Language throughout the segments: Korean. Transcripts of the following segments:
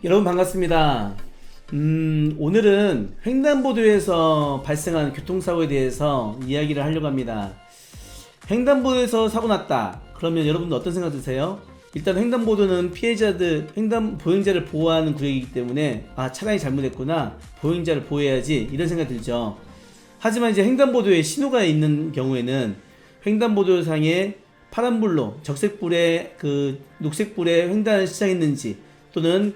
여러분 반갑습니다. 오늘은 횡단보도에서 발생한 교통사고에 대해서 이야기를 하려고 합니다. 횡단보도에서 사고 났다. 그러면 여러분들 어떤 생각 드세요? 일단 횡단보도는 보행자를 보호하는 구역이기 때문에 차량이 잘못했구나. 보행자를 보호해야지. 이런 생각 들죠. 하지만 이제 횡단보도에 신호가 있는 경우에는 횡단보도상에 파란불로 적색불에 녹색불에 횡단을 시작했는지 또는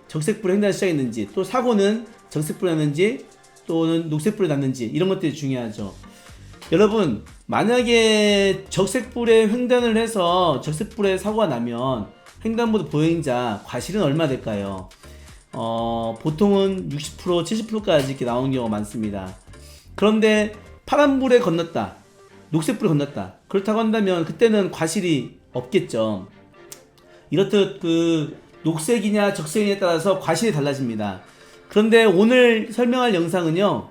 적색불에 횡단을 시작했는지 또 사고는 적색불에 났는지 또는 녹색불에 났는지 이런 것들이 중요하죠. 여러분 만약에 적색불에 횡단을 해서 적색불에 사고가 나면 횡단보도 보행자 과실은 얼마 될까요? 보통은 60% 70%까지 이렇게 나오는 경우가 많습니다. 그런데 파란불에 건넜다, 녹색불에 건넜다, 그렇다고 한다면 그때는 과실이 없겠죠. 이렇듯 녹색이냐 적색이냐에 따라서 과실이 달라집니다. 그런데 오늘 설명할 영상은요,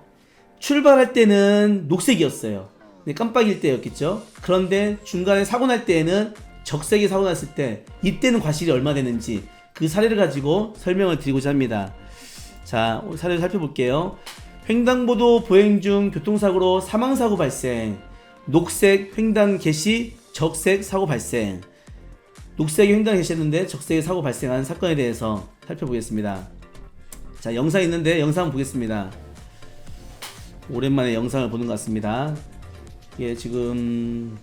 출발할 때는 녹색이었어요. 깜빡일 때였겠죠. 그런데 중간에 사고 날 때에는 적색이 사고 났을 때 이때는 과실이 얼마 되는지 그 사례를 가지고 설명을 드리고자 합니다. 자, 사례를 살펴볼게요. 횡단보도 보행 중 교통사고로 사망사고 발생, 녹색 횡단 개시, 적색 사고 발생. 녹색이 횡단 개시했는데 적색이 사고 발생한 사건에 대해서 살펴보겠습니다. 자, 영상 있는데 영상 보겠습니다. 오랜만에 영상을 보는 것 같습니다. 예, 지금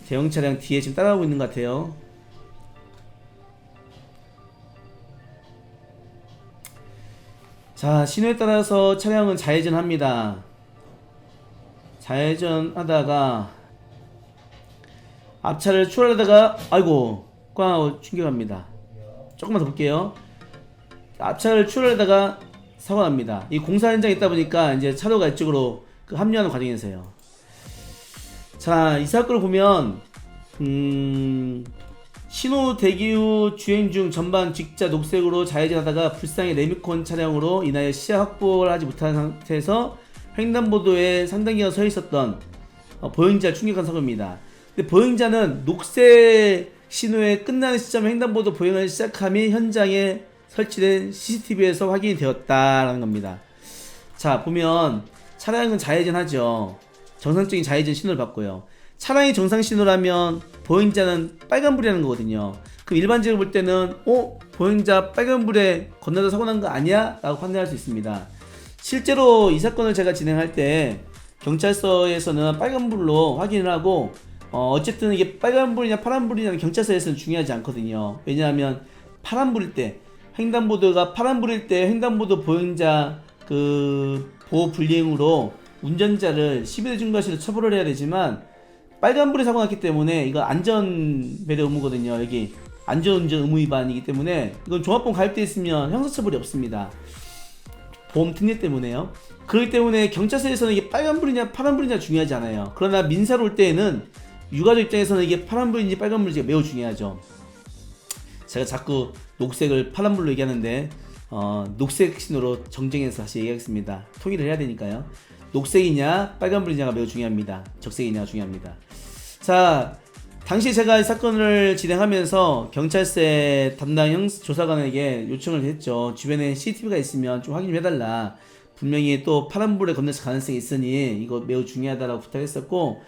대형 차량 뒤에 지금 따라오고 있는 것 같아요. 자, 신호에 따라서 차량은 좌회전합니다. 좌회전하다가 앞차를 추월하다가 아이고 꽝하고 충격합니다. 조금만 더 볼게요. 앞차를 추월하다가 사고 납니다. 이 공사 현장에 있다 보니까 이제 차로가 이쪽으로 합류하는 과정에서요. 자, 이 사건을 보면 신호 대기 후 주행 중 전방 직자 녹색으로 좌회전하다가 불상의 레미콘 차량으로 인하여 시야 확보를 하지 못한 상태에서 횡단보도에 상당 기간 서 있었던 보행자를 충격한 사고입니다. 근데 보행자는 녹색 신호에 끝나는 시점에 횡단보도 보행을 시작함이 현장에 설치된 CCTV에서 확인이 되었다라는 겁니다. 자, 보면 차량은 좌회전하죠. 정상적인 좌회전 신호를 받고요. 차량이 정상 신호라면 보행자는 빨간불이라는 거거든요. 그럼 일반적으로 볼 때는 보행자 빨간불에 건너다 사고 난 거 아니야? 라고 판단할 수 있습니다. 실제로 이 사건을 제가 진행할 때 경찰서에서는 빨간불로 확인을 하고 어쨌든 이게 빨간불이냐 파란불이냐는 경찰서에서는 중요하지 않거든요. 왜냐하면 파란불일 때 횡단보도가 파란불일 때 횡단보도 보행자 보호 불이행으로 운전자를 시비대 중과실로 처벌을 해야 되지만 빨간불에 사고 났기 때문에 이거 안전배려 의무거든요. 여기 안전운전 의무 위반이기 때문에 이건 종합보험 가입되어 있으면 형사처벌이 없습니다. 보험 특례 때문에요. 그렇기 때문에 경찰서에서는 이게 빨간불이냐 파란불이냐 중요하지 않아요. 그러나 민사로 올 때에는 유가족 입장에서는 이게 파란불인지 빨간불인지가 매우 중요하죠. 제가 자꾸 녹색을 파란불로 얘기하는데 녹색 신호로 정정해서 다시 얘기하겠습니다. 통일을 해야 되니까요. 녹색이냐 빨간불이냐가 매우 중요합니다. 적색이냐가 중요합니다. 자, 당시 제가 이 사건을 진행하면서 경찰서의 담당 조사관에게 요청을 했죠. 주변에 CCTV가 있으면 좀 확인 좀 해달라. 분명히 또 파란불에 건널 가능성이 있으니 이거 매우 중요하다라고 부탁했었고,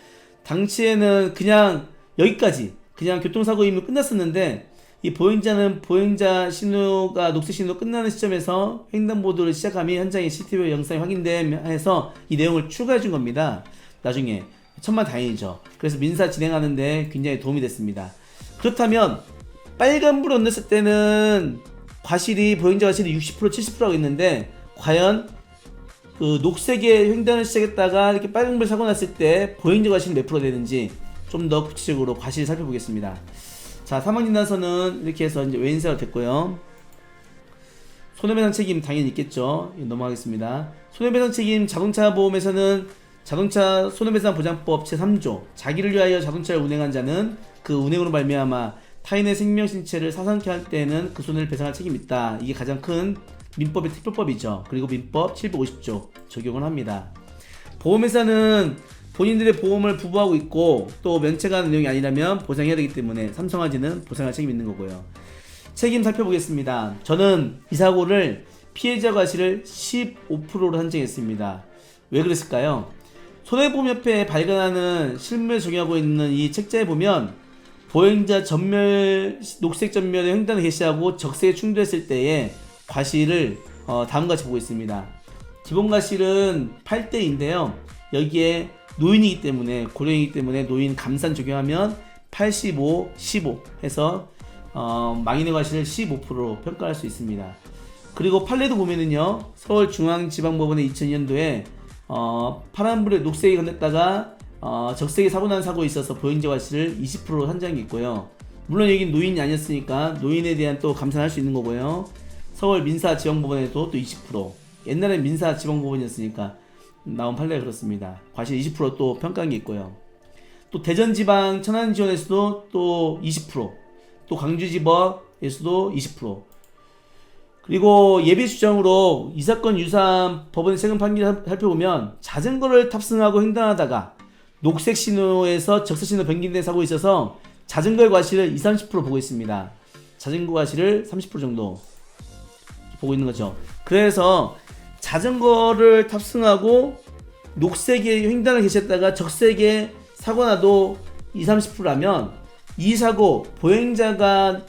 당시에는 그냥 여기까지 그냥 교통사고이면 끝났었는데 이 보행자는 보행자 신호가 녹색 신호 끝나는 시점에서 횡단보도를 시작하면 현장에 CCTV 영상이 확인돼서 이 내용을 추가해 준 겁니다. 나중에 천만다행이죠. 그래서 민사 진행하는데 굉장히 도움이 됐습니다. 그렇다면 빨간불 건넜을 때는 보행자 과실이 60% 70%라고 있는데 과연 녹색의 횡단을 시작했다가 이렇게 빨간불 사고 났을 때 보행자 과실이 몇 프로 되는지 좀 더 구체적으로 과실을 살펴보겠습니다. 자, 사망진단서는 이렇게 해서 이제 외인사가 됐고요. 손해배상 책임 당연히 있겠죠. 넘어가겠습니다. 손해배상 책임 자동차 보험에서는 자동차 손해배상 보장법 제3조 자기를 위하여 자동차를 운행한 자는 그 운행으로 말미암아 타인의 생명 신체를 사상케 할 때에는 그 손해를 배상할 책임이 있다. 이게 가장 큰 민법의 특별법이죠. 그리고 민법 750조 적용을 합니다. 보험회사는 본인들의 보험을 부부하고 있고 또 면책하는 내용이 아니라면 보상해야 되기 때문에 삼성화재는 보상할 책임이 있는 거고요. 책임 살펴보겠습니다. 저는 이 사고를 피해자 과실을 15%로 산정했습니다. 왜 그랬을까요? 손해보험협회에 발간하는 실무에 적용하고 있는 이 책자에 보면 보행자 전멸, 녹색 전멸의 횡단을 개시하고 적색에 충돌했을 때의 과실을 다음과 같이 보고 있습니다. 기본 과실은 8대인데요. 여기에 노인이기 때문에, 고령이기 때문에 노인 감산 적용하면 85, 15 해서 망인의 과실을 15%로 평가할 수 있습니다. 그리고 판례도 보면은요, 서울중앙지방법원의 2002년도에 파란불에 녹색이 건넸다가 적색이 사고 난 사고에 있어서 보행자 과실을 20%로 산정한 게 있고요. 물론 여긴 노인이 아니었으니까 노인에 대한 또 감산할 수 있는 거고요. 서울 민사지방법원에도 또 20%. 옛날엔 민사지방법원이었으니까 나온 판례가 그렇습니다. 과실 20%또 평가한 게 있고요. 또 대전지방 천안지원에서도 또 20%, 또 광주지법에서도 20%. 그리고 예비 추정으로 이 사건 유사한 법원의 최근 판결을 살펴보면 자전거를 탑승하고 횡단하다가 녹색 신호에서 적색 신호 변경된 사고에 있어서 자전거의 과실을 20, 30% 보고 있습니다. 자전거 과실을 30% 정도 보고 있는 거죠. 그래서 자전거를 탑승하고 녹색의 횡단을 개시했다가 적색에 사고 나도 20, 30%라면 이 사고 보행자의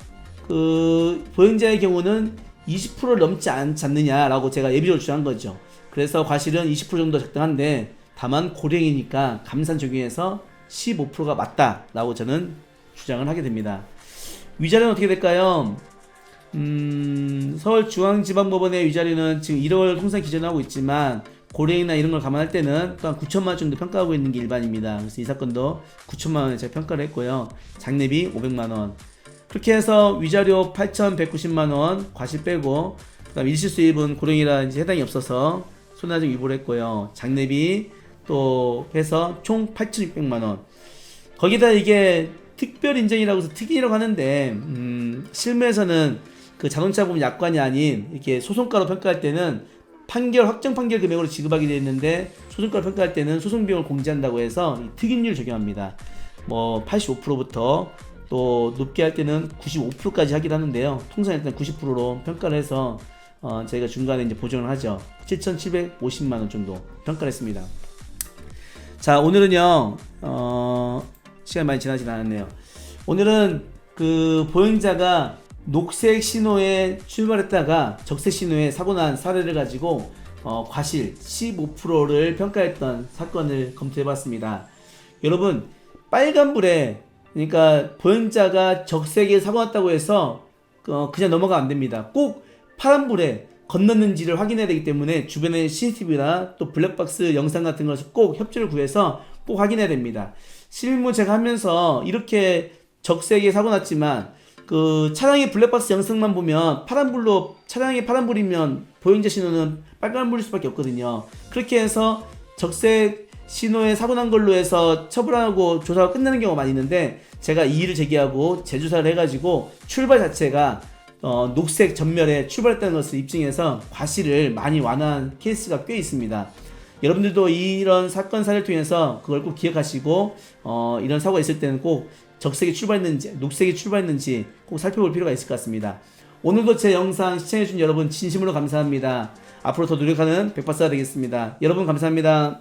경우는 20%를 넘지 않지 않느냐라고 제가 예비적으로 주장한 거죠. 그래서 과실은 20% 정도 적당한데 다만 고령이니까 감산 적용해서 15%가 맞다라고 저는 주장을 하게 됩니다. 위자료는 어떻게 될까요? 서울중앙지방법원의 위자료는 지금 1월 통상 기준하고 있지만 고령이나 이런 걸 감안할 때는 또한 9천만 원 정도 평가하고 있는 게 일반입니다. 그래서 이 사건도 9천만 원에 제가 평가를 했고요. 장례비 500만 원. 그렇게 해서 위자료 8,190만 원 과실 빼고, 그다음 일시수입은 고령이라 이제 해당이 없어서 손해배상 위보를 했고요. 장례비 또 해서 총 8,600만 원. 거기다 이게 특별 인정이라고 해서 특인이라고 하는데 실무에서는 그 자동차 보험 약관이 아닌 이렇게 소송가로 평가할 때는 확정 판결 금액으로 지급하게 되어 있는데 소송가로 평가할 때는 소송 비용을 공제한다고 해서 특인율 적용합니다. 뭐 85%부터 또 높게 할 때는 95%까지 하기도 하는데요. 통상 일단 90%로 평가를 해서 저희가 중간에 이제 보정을 하죠. 7,750만 원 정도 평가를 했습니다. 자, 오늘은요, 시간이 많이 지나진 않았네요. 오늘은 그 보행자가 녹색 신호에 출발했다가 적색 신호에 사고 난 사례를 가지고 과실 15%를 평가했던 사건을 검토해봤습니다. 여러분, 빨간불에, 그러니까 보행자가 적색에 사고 났다고 해서 그냥 넘어가면 안 됩니다. 꼭 파란불에 건넜는지를 확인해야 되기 때문에 주변에 CCTV나 또 블랙박스 영상 같은 것을 꼭 협조를 구해서 꼭 확인해야 됩니다. 실무 제가 하면서 이렇게 적색에 사고 났지만 그 차량의 블랙박스 영상만 보면 차량이 파란불이면 보행자 신호는 빨간불일 수밖에 없거든요. 그렇게 해서 적색 신호에 사고 난 걸로 해서 처벌하고 조사가 끝나는 경우가 많이 있는데, 제가 이의를 제기하고 재조사를 해가지고 출발 자체가 녹색 전멸에 출발했다는 것을 입증해서 과실을 많이 완화한 케이스가 꽤 있습니다. 여러분들도 이런 사건 사례를 통해서 그걸 꼭 기억하시고 이런 사고가 있을 때는 꼭 적색이 출발했는지 녹색이 출발했는지 꼭 살펴볼 필요가 있을 것 같습니다. 오늘도 제 영상 시청해주신 여러분 진심으로 감사합니다. 앞으로 더 노력하는 백박사가 되겠습니다. 여러분 감사합니다.